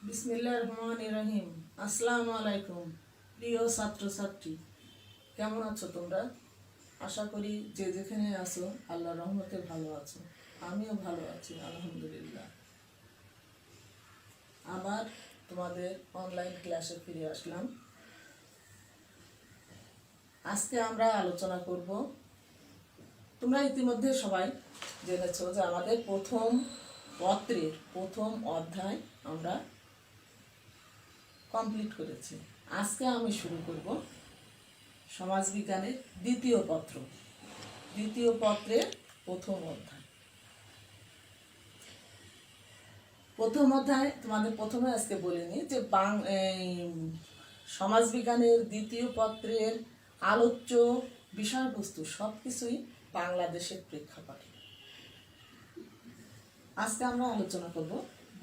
বিসমিল্লাহির রহমানির রহিম। আসসালামু আলাইকুম প্রিয় ছাত্রছাত্রী, কেমন আছো তোমরা? আশা করি যে যেখানে আছো আল্লাহর রহমতে ভালো আছো। আমিও ভালো আছি আলহামদুলিল্লাহ। আবার তোমাদের অনলাইন ক্লাসে ফিরে আসলাম। আজকে আমরা আলোচনা করব, তোমরা ইতিমধ্যে সবাই জেনেছো যে আমাদের প্রথম পত্রের প্রথম অধ্যায় আমরা কমপ্লিট করেছি। আজকে আমি শুরু করব সমাজবিজ্ঞানের দ্বিতীয় পত্রের প্রথম অধ্যায়। তোমাদের প্রথমে আজকে বলিনি যে সমাজবিজ্ঞানের দ্বিতীয় পত্রের আলোচ্য বিষয়বস্তু সবকিছুই বাংলাদেশের প্রেক্ষাপটে। আজকে আমরা আলোচনা করব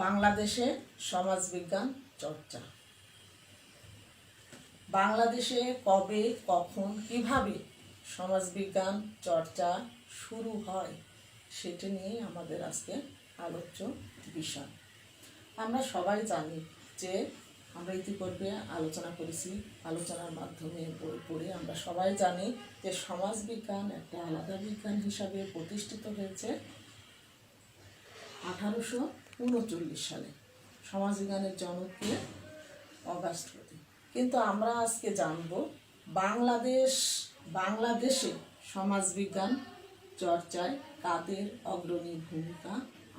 বাংলাদেশে সমাজবিজ্ঞান চর্চা। বাংলাদেশে কবে, কখন, কিভাবে সমাজবিজ্ঞান চর্চা শুরু হয় সেটা নিয়ে আমাদের আজকে আলোচ্য বিষয়। আমরা সবাই জানি যে আমরা ইতিপূর্বে আলোচনা করেছি, আলোচনার মাধ্যমে বই পড়ে আমরা সবাই জানি যে সমাজবিজ্ঞান একটা আলাদা বিজ্ঞান হিসাবে প্রতিষ্ঠিত হয়েছে 1839 সালে। সমাজবিজ্ঞানের জনপ্রিয় অগাস্টপতি। কিন্তু আমরা আজকে জানব বাংলাদেশে সমাজবিজ্ঞান চর্চায় কাদের অগ্রণী ভূমিকা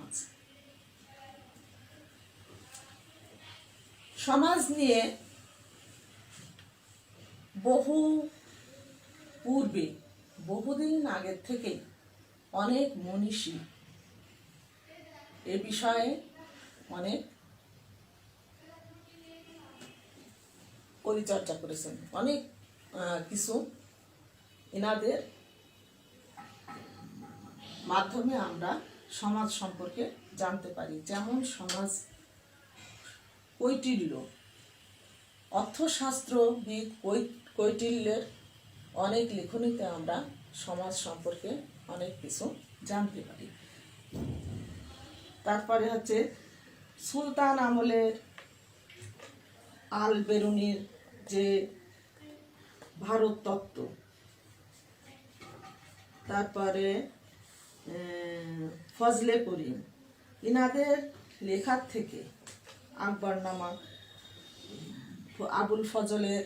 আছে। সমাজ নিয়ে বহুদিন আগের থেকে অনেক মনীষী এ বিষয়ে অনেক পরিচর্যা করেছেন। অনেক কিছু এনাদের মাধ্যমে আমরা সমাজ সম্পর্কে জানতে পারি। যেমন সমাজ কৈটিল্য, অর্থশাস্ত্রবিদ কৈটিল্যের অনেক লেখনীতে আমরা সমাজ সম্পর্কে অনেক কিছু জানতে পারি। তারপরে হচ্ছে সুলতান আমলের আল বেরুনির যে ভারত তত্ত্ব, তারপরে ফজলে করিম, ইনাদের লেখার থেকে আকবরনামা, আবুল ফজলের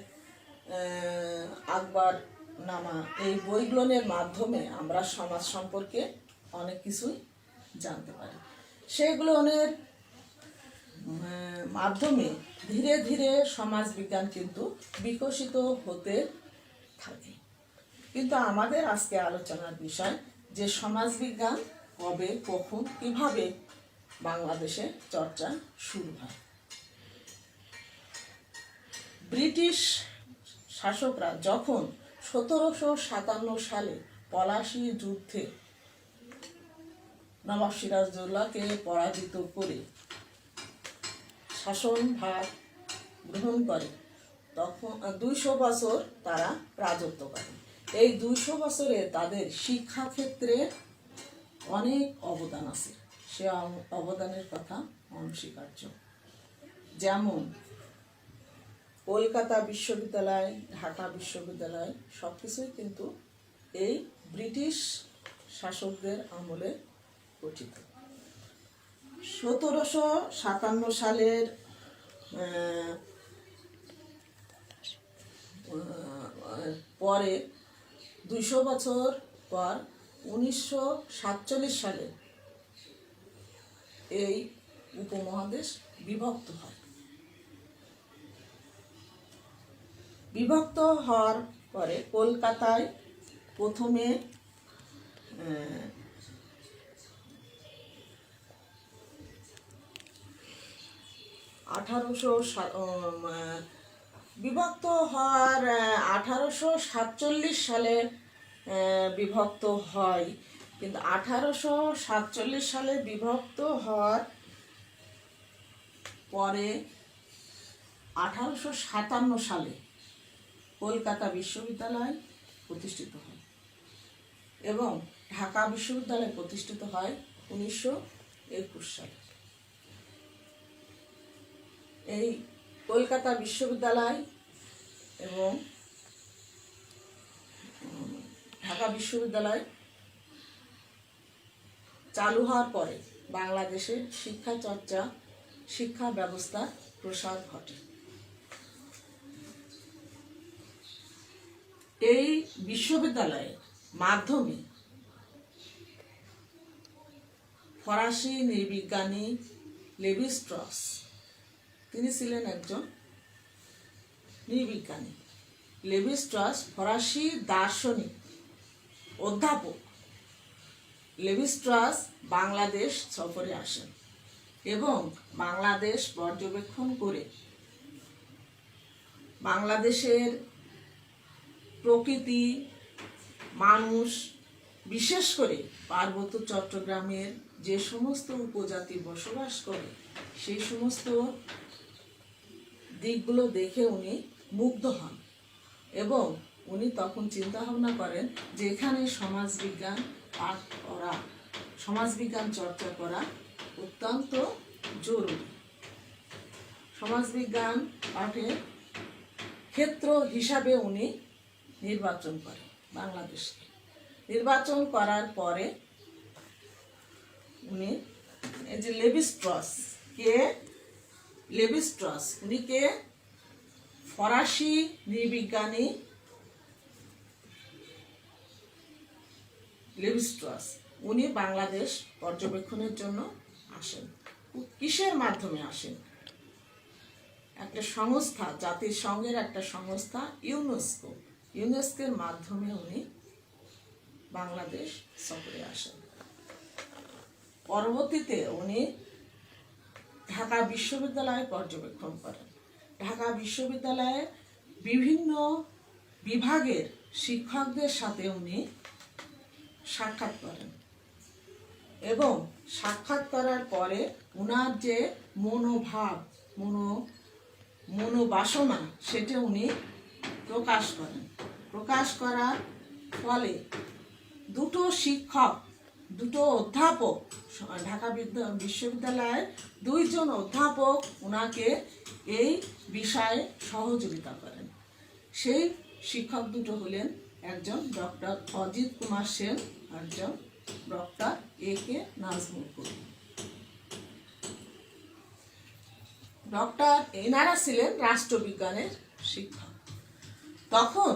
আকবরনামা, এই বইগুলোর মাধ্যমে আমরা সমাজ সম্পর্কে অনেক কিছুই জানতে পারি। সেগুলোর মাধ্যমে ধীরে ধীরে সমাজবিজ্ঞান কিন্তু বিকশিত হতে থাকে। কিন্তু আমাদের আজকে আলোচনার বিষয় যে সমাজবিজ্ঞান কবে, কখন, কিভাবে বাংলাদেশে চর্চা শুরু হয়। ব্রিটিশ শাসকরা যখন 1757 সালে পলাশী যুদ্ধে নবাব সিরাজউদ্দৌলাকে পরাজিত করে শাসনভার গ্রহণ করে, তখন 200 বছর তারা রাজত্ব করে। এই 200 বছরে তাদের শিক্ষাক্ষেত্রে অনেক অবদান আছে। সে অবদানের কথা অনস্বীকার্য। যেমন কলকাতা বিশ্ববিদ্যালয়, ঢাকা বিশ্ববিদ্যালয় সবকিছুই কিন্তু এই ব্রিটিশ শাসকদের আমলে গঠিত। 1757 সালের পরে 200 বছর পর 1947 সালে এই উপমহাদেশ বিভক্ত হয়। বিভক্ত হওয়ার পরে কলকাতায় প্রথমে বিভক্ত হওয়ার 1847 সালে বিভক্ত হয়। কিন্তু 1847 সালে বিভক্ত হওয়ার পরে 1857 সালে কলকাতা বিশ্ববিদ্যালয় প্রতিষ্ঠিত হয় এবং ঢাকা বিশ্ববিদ্যালয় প্রতিষ্ঠিত হয় 1921 সালে। এই কলকাতা বিশ্ববিদ্যালয় এবং ঢাকা বিশ্ববিদ্যালয় চালু হওয়ার পরে বাংলাদেশে শিক্ষা চর্চা শিক্ষা ব্যবস্থার প্রসার ঘটে। এই বিশ্ববিদ্যালয়ের মাধ্যমে ফরাসি নৃবিজ্ঞানী লেভি স্ট্রস, তিনি ছিলেন একজন নৃবিজ্ঞানী। লেভি স্ট্রস ফরাসি দার্শনিক অধ্যাপক। লেভি স্ট্রস বাংলাদেশ সফরে আসেন এবং বাংলাদেশ পর্যবেক্ষণ করে বাংলাদেশের প্রকৃতি, মানুষ, বিশেষ করে পার্বত্য চট্টগ্রামের যে সমস্ত উপজাতি বসবাস করে সেই সমস্ত দিকগুলো দেখে উনি মুগ্ধ হন এবং উনি তখন চিন্তা ভাবনা করেন যে এখানে সমাজবিজ্ঞান পাঠ করা, সমাজবিজ্ঞান চর্চা করা অত্যন্ত জরুরি। সমাজবিজ্ঞান পাঠের ক্ষেত্র হিসাবে উনি নির্বাচন করেন বাংলাদেশকে। নির্বাচন করার পরে উনি এই যে লেভি স্ট্রস, কে লেভি স্ট্রস, উনি কে ফরাসি নৃবিজ্ঞানী লেভি স্ট্রস। উনি বাংলাদেশ পর্যবেক্ষণের জন্য আসেন। কিসের মাধ্যমে আসেন? একটা সংস্থা, জাতিসংঘের একটা সংস্থা ইউনেস্কোর মাধ্যমে উনি বাংলাদেশ সফরে আসেন। পরবর্তীতে উনি ঢাকা বিশ্ববিদ্যালয় পর্যবেক্ষণ করেন। ঢাকা বিশ্ববিদ্যালয়ে বিভিন্ন বিভাগের শিক্ষকদের সাথে উনি সাক্ষাৎ করেন এবং সাক্ষাৎ করার পরে উনার যে মনোভাব, মনোবাসনা সেটা উনি প্রকাশ করেন। প্রকাশ করার ফলে দুটো অধ্যাপক, ঢাকা বিশ্ববিদ্যালয়ের 2 জন অধ্যাপক ওনাকে এই বিষয়ে সহযোগিতা করেন। সেই শিক্ষক দুটো হলেন একজন ডক্টর অজিত কুমার সেন, একজন ডক্টর A.K. নাজমুল করিম। এনারা ছিলেন রাষ্ট্রবিজ্ঞানের শিক্ষক। তখন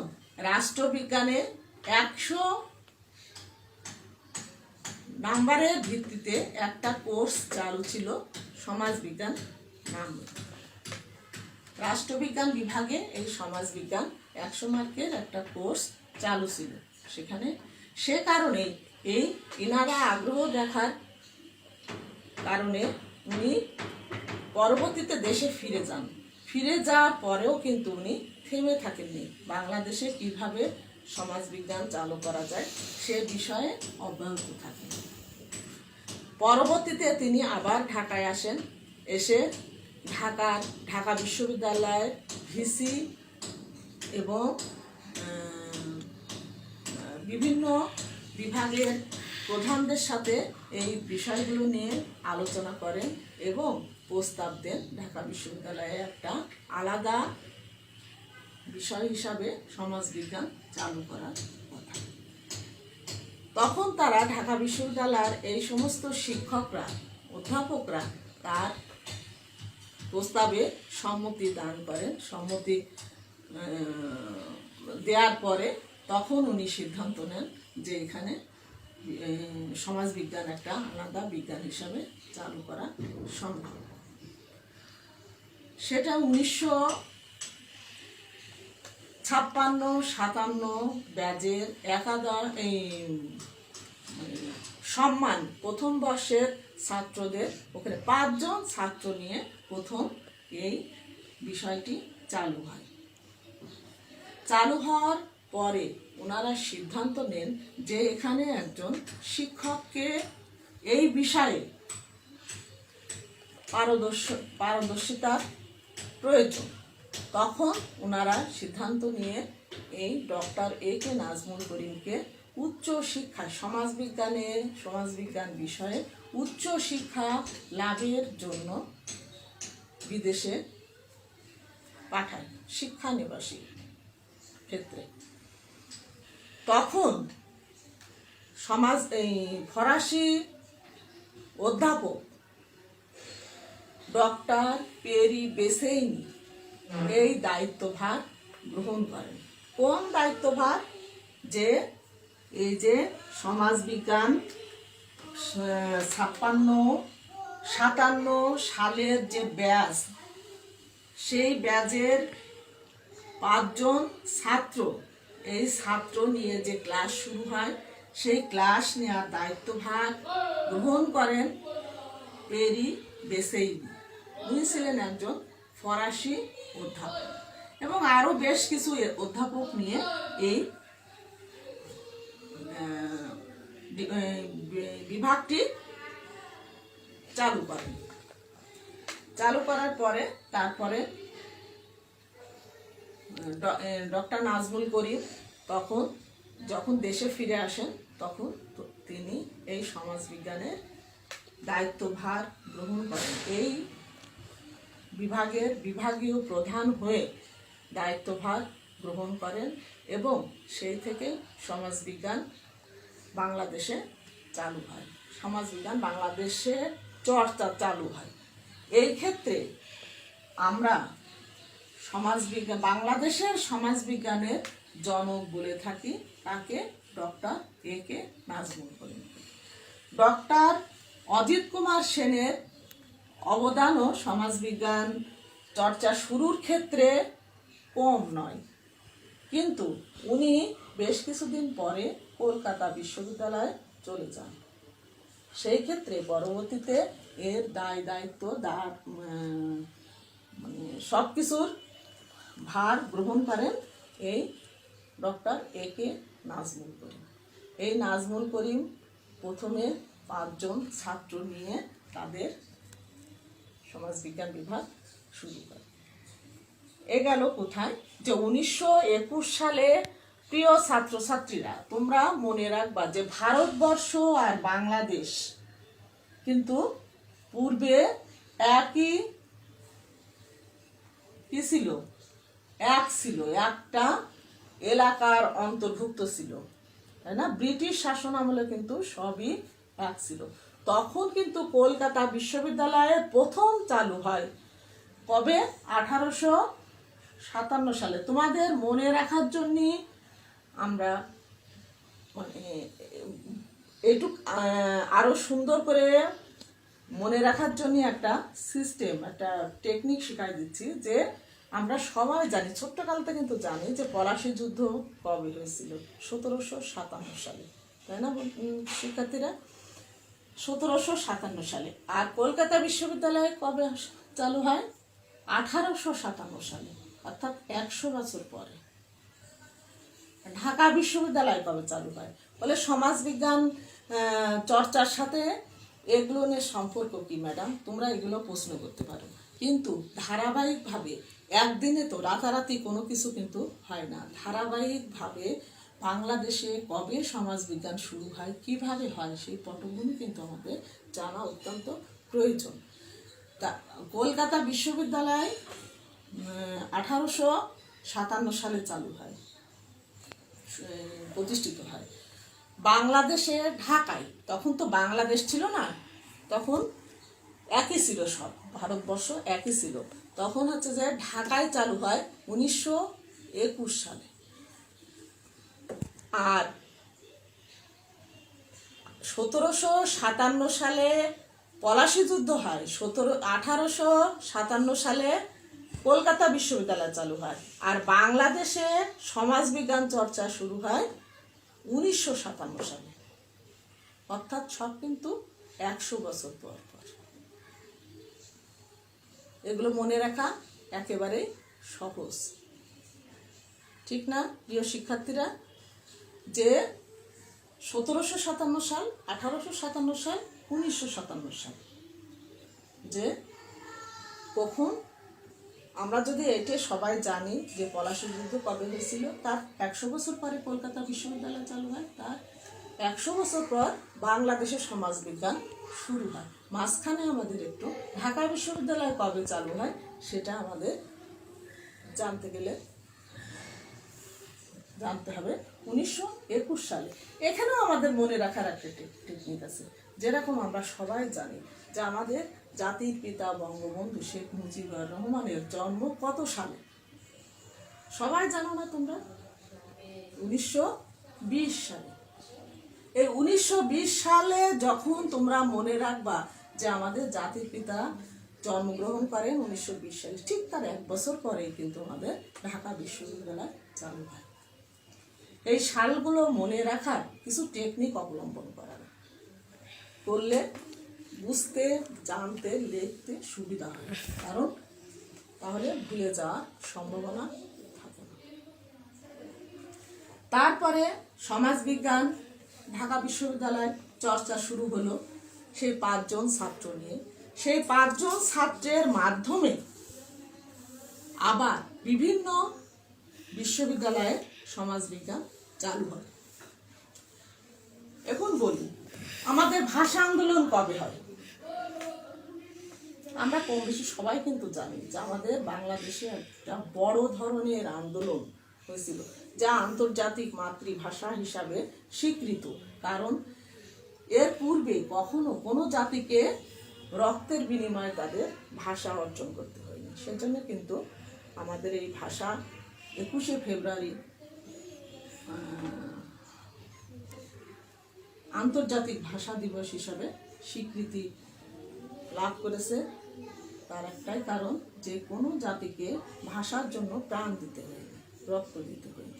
রাষ্ট্রবিজ্ঞানের 100 নাম্বারের ভিত্তিতে একটা কোর্স চালু ছিল সমাজবিজ্ঞান নামে। রাষ্ট্রবিজ্ঞান বিভাগে এই সমাজবিজ্ঞান 100 মার্কের একটা কোর্স চালু ছিল। সে কারণে এনারা আগ্রহ দেখার কারণে উনি পরবর্তীতে দেশে ফিরে যান। ফিরে যাওয়ার পরেও কিন্তু উনি থেমে থাকেননি। বাংলাদেশে কিভাবে সমাজবিজ্ঞান চালু করা যায় সে বিষয়ে অব্যাহত থাকেন। পরবর্তীতে তিনি আবার ঢাকায় আসেন। এসে ঢাকা বিশ্ববিদ্যালয়ের ভিসি এবং বিভিন্ন বিভাগের প্রধানদের সাথে এই বিষয়গুলো নিয়ে আলোচনা করেন এবং প্রস্তাব দেন ঢাকা বিশ্ববিদ্যালয়ে একটা আলাদা বিষয় হিসাবে সমাজবিজ্ঞান চালু করার কথা। তখন তারা ঢাকা বিশ্ববিদ্যালয়ের এই সমস্ত শিক্ষকরা, অধ্যাপকরা তার প্রস্তাবে সম্মতি দান করেন। সম্মতি দেওয়ার পরে তখন উনি সিদ্ধান্ত নেন যে এখানে সমাজবিজ্ঞান একটা আলাদা বিজ্ঞান হিসাবে চালু করা সম্ভব। সেটা 1956-57 ব্যাচের সম্মান প্রথম বর্ষের ছাত্রদের, ওখানে 5 জন ছাত্র নিয়ে প্রথম এই বিষয়টি চালু হয়। চালু হওয়ার পরে ওনারা সিদ্ধান্ত নেন যে এখানে একজন শিক্ষককে এই বিষয়ে পারদর্শিতার প্রয়োজন। তখন ওনারা সিদ্ধান্ত নিয়ে এই ডক্টর A.K. নাজমুল করিমকে উচ্চ শিক্ষা, সমাজবিজ্ঞান বিষয়ে উচ্চ শিক্ষা লাভের জন্য বিদেশে পাঠায় শিক্ষানিবাসী ক্ষেত্রে। তখন ফরাসি অধ্যাপক ডক্টর পেরি বেসেইনি এই দায়িত্বভার গ্রহণ করেন। কোন দায়িত্বভার? যে এই যে সমাজবিজ্ঞান 56-57 সালের যে ব্যাচ, সেই ব্যাচের 5 জন ছাত্র, এই ছাত্র নিয়ে যে ক্লাস শুরু হয়, সেই ক্লাস নেওয়ার দায়িত্বভার গ্রহণ করেন পেরি বেসেইনি। উনি ছিলেন একজন ফরাসি অধ্যাপক এবং আরও বেশ কিছু অধ্যাপক নিয়ে এই বিভাগটি চালু করেন। চালু করার পরে তারপরে ডক্টর নাজমুল করিম যখন দেশে ফিরে আসেন, তখন তিনি এই সমাজবিজ্ঞানের দায়িত্বভার গ্রহণ করেন। এই বিভাগের বিভাগীয় প্রধান হয়ে দায়িত্বভার গ্রহণ করেন এবং সেই থেকে সমাজবিজ্ঞান বাংলাদেশে চালু হয়, সমাজবিজ্ঞান বাংলাদেশে চর্চা চালু হয়। এই ক্ষেত্রে আমরা বাংলাদেশের সমাজবিজ্ঞানের জনক বলে থাকি তাকে doctor A.K. Nazmul Karim. Doctor Ajit Kumar সেনের অবদানও সমাজবিজ্ঞান চর্চা শুরুর ক্ষেত্রে কম নয়, কিন্তু উনি বেশ কিছুদিন পরে কলকাতা বিশ্ববিদ্যালয়ে চলে যান। সেই ক্ষেত্রে পরবর্তীতে এর দায়িত্ব সব কিছুর ভার গ্রহণ করেন এই ডক্টর A.K. নাজমুল করিম। এই নাজমুল করিম প্রথমে 5 জন ছাত্র নিয়ে তাদের সমাজবিজ্ঞান বিভাগ শুরু করে। এ গেল কোথায়? যে 1921 সালে প্রিয় ছাত্রছাত্রীরা, তোমরা মনে রাখবা যে ভারতবর্ষ আর বাংলাদেশ কিন্তু পূর্বে একই কি ছিল? একটা এলাকার অন্তর্ভুক্ত ছিল, তাই না? ব্রিটিশ শাসন আমলে কিন্তু সবই এক ছিল। তখন কিন্তু কলকাতা বিশ্ববিদ্যালয়ে প্রথম চালু হয় কবে? 1857 সালে। তোমাদের মনে রাখার জন্য আমরা এইটুক আরো সুন্দর করে মনে রাখার জন্য একটা সিস্টেম, একটা টেকনিক শেখাই দিচ্ছি। যে আমরা সবাই জানি, ছোট্টকালতে কিন্তু জানি যে পলাশী যুদ্ধ কবে হয়েছিল? 1757 সালে, তাই না শিক্ষার্থীরা? 1757 সালে। আর কলকাতা বিশ্ববিদ্যালয় কবে চালু হয়? 1857 সালে, অর্থাৎ 100 বছর পরে। ঢাকা বিশ্ববিদ্যালয় কবে চালু হয়? বলে সমাজবিজ্ঞান চর্চার সাথে এগুলো নিয়ে সম্পর্ক কি ম্যাডাম? তোমরা এগুলো প্রশ্ন করতে পারো, কিন্তু ধারাবাহিকভাবে একদিনে তো রাতারাতি কোনো কিছু কিন্তু হয় না। ধারাবাহিকভাবে বাংলাদেশে কবে সমাজবিজ্ঞান শুরু হয়, কিভাবে হয়, সেই পটভূমি কিন্তু আমাদের জানা অত্যন্ত প্রয়োজন। তা কলকাতা বিশ্ববিদ্যালয় 1857 সালে চালু হয়, প্রতিষ্ঠিত হয়। বাংলাদেশে ঢাকায়, তখন তো বাংলাদেশ ছিল না, তখন একই ছিল, সব ভারতবর্ষ একই ছিল। তখন হচ্ছে যে ঢাকায় চালু হয় 1921 সালে। আর 1757 সালে পলাশী যুদ্ধ হয়। 1857 সালে কলকাতা বিশ্ববিদ্যালয় চালু হয়। আর বাংলাদেশে সমাজবিজ্ঞান চর্চা শুরু হয় 1957 সালে, অর্থাৎ সব কিন্তু 100 বছর পর পর। এগুলো মনে রাখা একেবারে সহজ, ঠিক না প্রিয় শিক্ষার্থীরা? যে 1757 সাল, 1857 সাল, 1957 সাল, যে কখন আমরা যদি এটা সবাই জানি যে পলাশী যুদ্ধ কবে হয়েছিল, তার 100 বছর পরে কলকাতা বিশ্ববিদ্যালয় চালু হয়, তার 100 বছর পর বাংলাদেশের সমাজবিজ্ঞান শুরু হয়। মাঝখানে আমাদের একটু ঢাকা বিশ্ববিদ্যালয় কবে চালু হয় সেটা আমাদের জানতে গেলে জানতে হবে 1921 সালে। এখানেও আমাদের মনে রাখার একটা টেকনিক আছে। যেরকম আমরা সবাই জানি যে আমাদের জাতির পিতা বঙ্গবন্ধু শেখ মুজিবুর রহমানের জন্ম কত সালে? সবাই জানো না তোমরা? 1920 সালে। এই 1920 সালে যখন তোমরা মনে রাখবা যে আমাদের জাতির পিতা জন্মগ্রহণ করেন 1920 সালে, ঠিক তার 1 বছর পরেই কিন্তু আমাদের ঢাকা বিশ্ববিদ্যালয় চালু হয়। এই সালগুলো মনে রাখার কিছু টেকনিক অবলম্বন করলে বুঝতে, জানতে, লিখতে সুবিধা হয়, কারণ তাহলে ভুলে যাওয়ার সম্ভাবনা থাকে না। তারপরে সমাজবিজ্ঞান ঢাকা বিশ্ববিদ্যালয় চর্চা শুরু হলো সেই 5 জন ছাত্র নিয়ে। সেই 5 জন ছাত্রের মাধ্যমে আবার বিভিন্ন বিশ্ববিদ্যালয়ে সমাজবিজ্ঞান চালু হয়। এখন বলি আমাদের ভাষা আন্দোলন কবে হয়? আমরা কম বেশি সবাই কিন্তু জানি যে আমাদের বাংলাদেশে একটা বড় ধরনের আন্দোলন হয়েছিল, যা আন্তর্জাতিক মাতৃভাষা হিসাবে স্বীকৃত। কারণ এর পূর্বে কখনো কোনো জাতিকে রক্তের বিনিময়ে তাদের ভাষা অর্জন করতে হয়নি। সেজন্য কিন্তু আমাদের এই ভাষা 21শে ফেব্রুয়ারি আন্তর্জাতিক ভাষা দিবস হিসাবে স্বীকৃতি লাভ করেছে। তার একটাই কারণ যে কোনো জাতিকে ভাষার জন্য প্রাণ দিতে হয়নি, রক্ত দিতে হয়নি।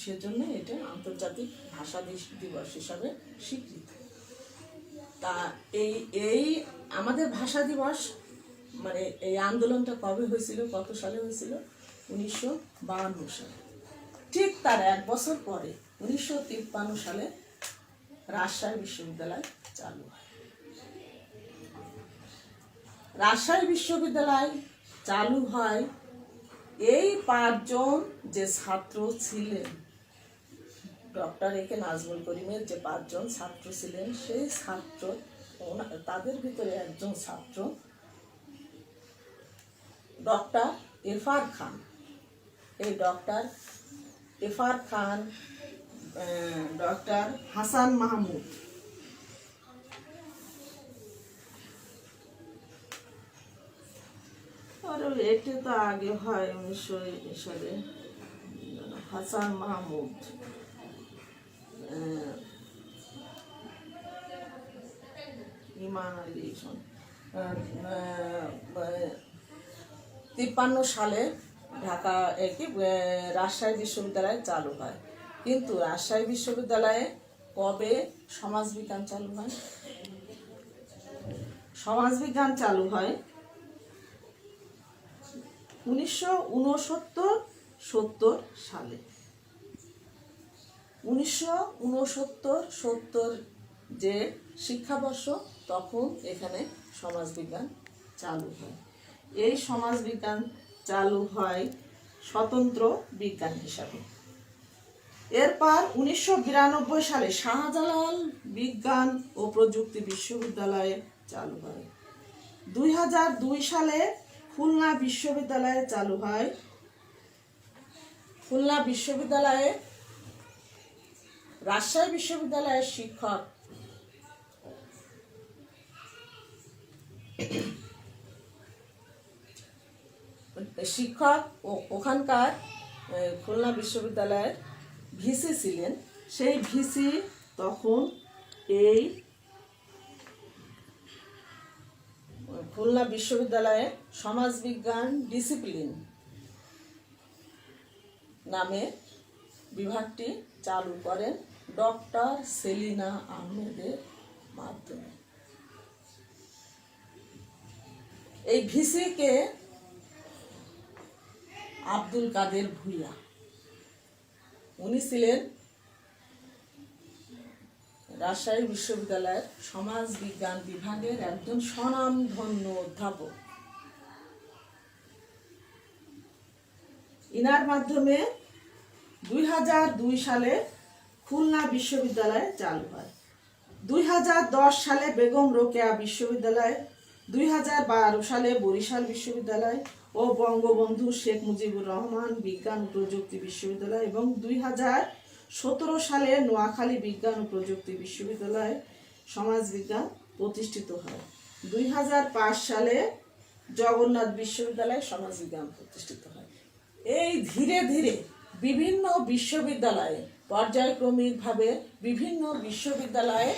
সেজন্য এটা আন্তর্জাতিক ভাষা দিবস হিসাবে স্বীকৃত। তা এই আমাদের ভাষা দিবস মানে এই আন্দোলনটা কবে হয়েছিল, কত সালে হয়েছিল? 1952 সালে। ঠিক তার 1 বছর পরে 1953 সালে রাজশাহী বিশ্ববিদ্যালয় চালু হয়। রাজশাহী বিশ্ববিদ্যালয় চালু হয় এই 5 জন যে ছাত্র ছিলেন, ডক্টর একে নাজমুল করিমের যে 5 জন ছাত্র ছিলেন, সেই ছাত্র তাদের ভিতরে একজন ছাত্র ডক্টর এফআর খান। এই ডক্টর এফআর খান, ডক্টর হাসান মাহমুদ, আর এটা তো আগে হয় 1920 সালে। হাসান মাহমুদ, ইমান আলী 53 সালে ঢাকা রাজশাহী বিশ্ববিদ্যালয় চালু হয়। কিন্তু রাজশাহী বিশ্ববিদ্যালয়ে কবে সমাজবিজ্ঞান চালু হয়? সমাজবিজ্ঞান চালু হয় 1969-70 সালে। 1969-70 যে শিক্ষাবর্ষ, তখন এখানে সমাজবিজ্ঞান চালু হয়। এই সমাজবিজ্ঞান চালু হয় স্বতন্ত্র বিজ্ঞান হিসাবে। এরপর 1992 সালে শাহজালাল বিজ্ঞান ও প্রযুক্তি বিশ্ববিদ্যালয়ে চালু হয়। 2002 সালে খুলনা বিশ্ববিদ্যালয়ে চালু হয়। খুলনা বিশ্ববিদ্যালয়ে রাজশাহী বিশ্ববিদ্যালয়ের শিক্ষক ওখানকার খুলনা বিশ্ববিদ্যালয়ের ভিসি ছিলেন। সেই ভিসি তখন এই খুলনা বিশ্ববিদ্যালয়ে সমাজবিজ্ঞান ডিসিপ্লিন নামে বিভাগটি চালু করেন ডক্টর সেলিনা আহমেদের মাধ্যমে। এই ভিসিকে আব্দুল কাদের ভূঁইয়া, উনি ছিলেন রাজশাহী বিশ্ববিদ্যালয়ের সমাজ বিজ্ঞান বিভাগের একজন স্বনামধন্য অধ্যাপক। ইনার মাধ্যমে 2002 সালে খুলনা বিশ্ববিদ্যালয় চালু হয়। 2010 সালে বেগম রোকেয়া বিশ্ববিদ্যালয় 2012 সালে বরিশাল বিশ্ববিদ্যালয় ও বঙ্গবন্ধু শেখ মুজিবুর রহমান বিজ্ঞান ও প্রযুক্তি বিশ্ববিদ্যালয় এবং 2017 সালে নোয়াখালী বিজ্ঞান ও প্রযুক্তি বিশ্ববিদ্যালয় সমাজবিজ্ঞান প্রতিষ্ঠিত হয়। 2005 সালে জগন্নাথ বিশ্ববিদ্যালয় সমাজবিজ্ঞান প্রতিষ্ঠিত হয়। এই ধীরে ধীরে বিভিন্ন বিশ্ববিদ্যালয়ে পর্যায়ক্রমিকভাবে বিভিন্ন বিশ্ববিদ্যালয়ে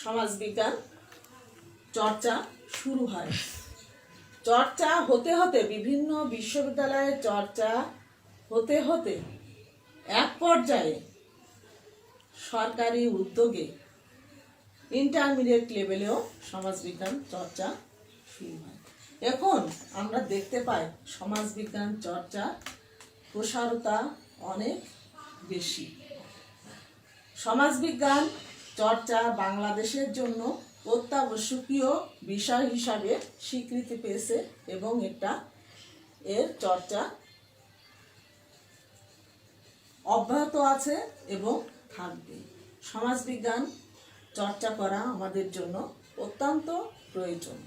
সমাজবিজ্ঞান চর্চা শুরু হয়। চর্চা হতে হতে বিভিন্ন বিশ্ববিদ্যালয়ে চর্চা হতে হতে এক পর্যায়ে সরকারি উদ্যোগে ইন্টারমিডিয়েট লেভেলেও সমাজবিজ্ঞান চর্চা শুরু হয়। এখন আমরা দেখতে পাই সমাজবিজ্ঞান চর্চা প্রসারতা অনেক বেশি। সমাজবিজ্ঞান চর্চা বাংলাদেশের জন্য অত্যাবশ্যকীয় বিষয় হিসাবে স্বীকৃতি পেয়েছে এবং এর চর্চা অব্যাহত আছে এবং থাকবে। সমাজবিজ্ঞান চর্চা করা আমাদের জন্য অত্যন্ত প্রয়োজন।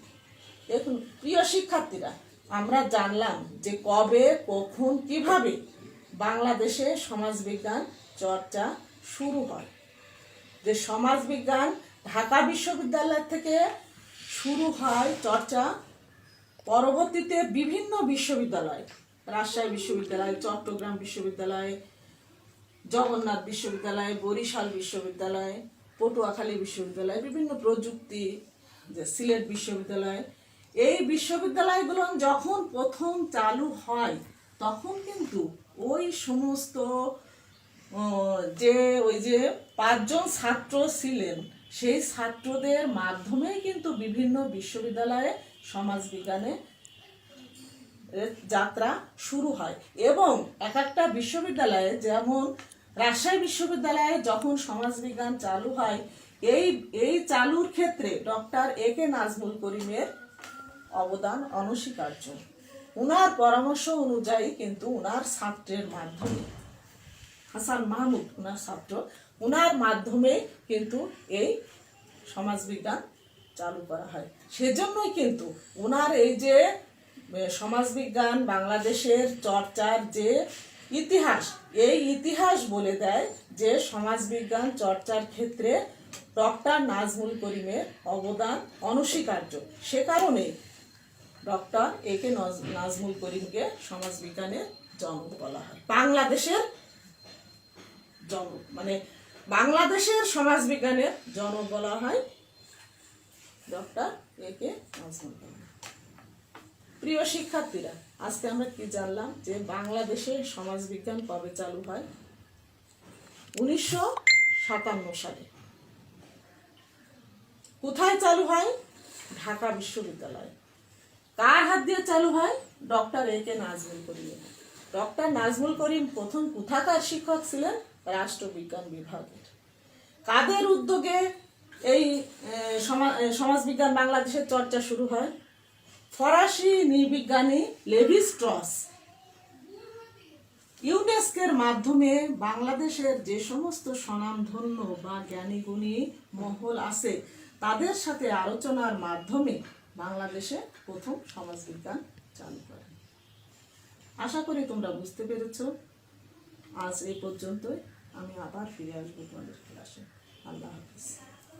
এখন প্রিয় শিক্ষার্থীরা, আমরা জানলাম যে কবে, কখন, কিভাবে বাংলাদেশে সমাজবিজ্ঞান চর্চা শুরু হয়। যে সমাজবিজ্ঞান ঢাকা বিশ্ববিদ্যালয় থেকে শুরু হয় চর্চা, পরবর্তীতে বিভিন্ন বিশ্ববিদ্যালয়, রাজশাহী বিশ্ববিদ্যালয়, চট্টগ্রাম বিশ্ববিদ্যালয়, জগন্নাথ বিশ্ববিদ্যালয়, বরিশাল বিশ্ববিদ্যালয়, পটুয়াখালী বিশ্ববিদ্যালয়, বিভিন্ন প্রযুক্তি, যে সিলেট বিশ্ববিদ্যালয়, এই বিশ্ববিদ্যালয়গুলো যখন প্রথম চালু হয় তখন কিন্তু ওই সমস্ত যে 5 জন ছাত্র ছিলেন সেই ছাত্রদের মাধ্যমেই কিন্তু বিভিন্ন বিশ্ববিদ্যালয়ে সমাজবিজ্ঞানে যাত্রা শুরু হয়। এবং এক একটা বিশ্ববিদ্যালয়ে, যেমন রাজশাহী বিশ্ববিদ্যালয়ে যখন সমাজবিজ্ঞান চালু হয়, এই চালুর ক্ষেত্রে ডক্টর এ.কে নাজমুল করিমের অবদান অনস্বীকার্য। উনার পরামর্শ অনুযায়ী কিন্তু উনার ছাত্রের মাধ্যমে, হাসান মাহমুদ উনার ছাত্র, উনার মাধ্যমে কিন্তু এই সমাজবিজ্ঞান চালু করা হয়। সেজন্যই কিন্তু উনার এই যে সমাজবিজ্ঞান বাংলাদেশের চর্চার যে ইতিহাস, এই ইতিহাস বলে দেয় যে সমাজবিজ্ঞান চর্চার ক্ষেত্রে ডক্টর নাজমুল করিমের অবদান অনস্বীকার্য। সে কারণে ডক্টর এ.কে নাজমুল করিমকে সমাজবিজ্ঞানের জনক বলা হয়। বাংলাদেশের জনক, মানে বাংলাদেশের সমাজবিজ্ঞানের জনক বলা হয় ডক্টর এ.কে নাজমুল করিম। প্রিয় শিক্ষার্থীরা, আজকে আমরা কি জানলাম যে বাংলাদেশে সমাজবিজ্ঞান কবে চালু হয়? 1957 সালে। কোথায় চালু হয়? ঢাকা বিশ্ববিদ্যালয়। কার হাত দিয়ে চালু হয়? Doctor A K Nazmul Karim. Doctor Nazmul Karim প্রথম কোথাকার শিক্ষক ছিলেন? রাষ্ট্রবিজ্ঞান বিভাগের। কাদের উদ্যোগে এই সমাজবিজ্ঞান বাংলাদেশের চর্চা শুরু হয়? ফরাসি নৃবিজ্ঞানী লেভি স্ট্রস ইউনেস্কোর মাধ্যমে বাংলাদেশের যে সমস্ত স্বনামধন্য বা জ্ঞানীগুণী মহল আছে তাদের সাথে আলোচনার মাধ্যমে বাংলাদেশে প্রথম সমাজবিজ্ঞান চালু করেন। আশা করি তোমরা বুঝতে পেরেছ। আজ এই পর্যন্তই। আমি আবার ফিরে আসবো তোমাদের ক্লাসে। আল্লাহ হাফিজ।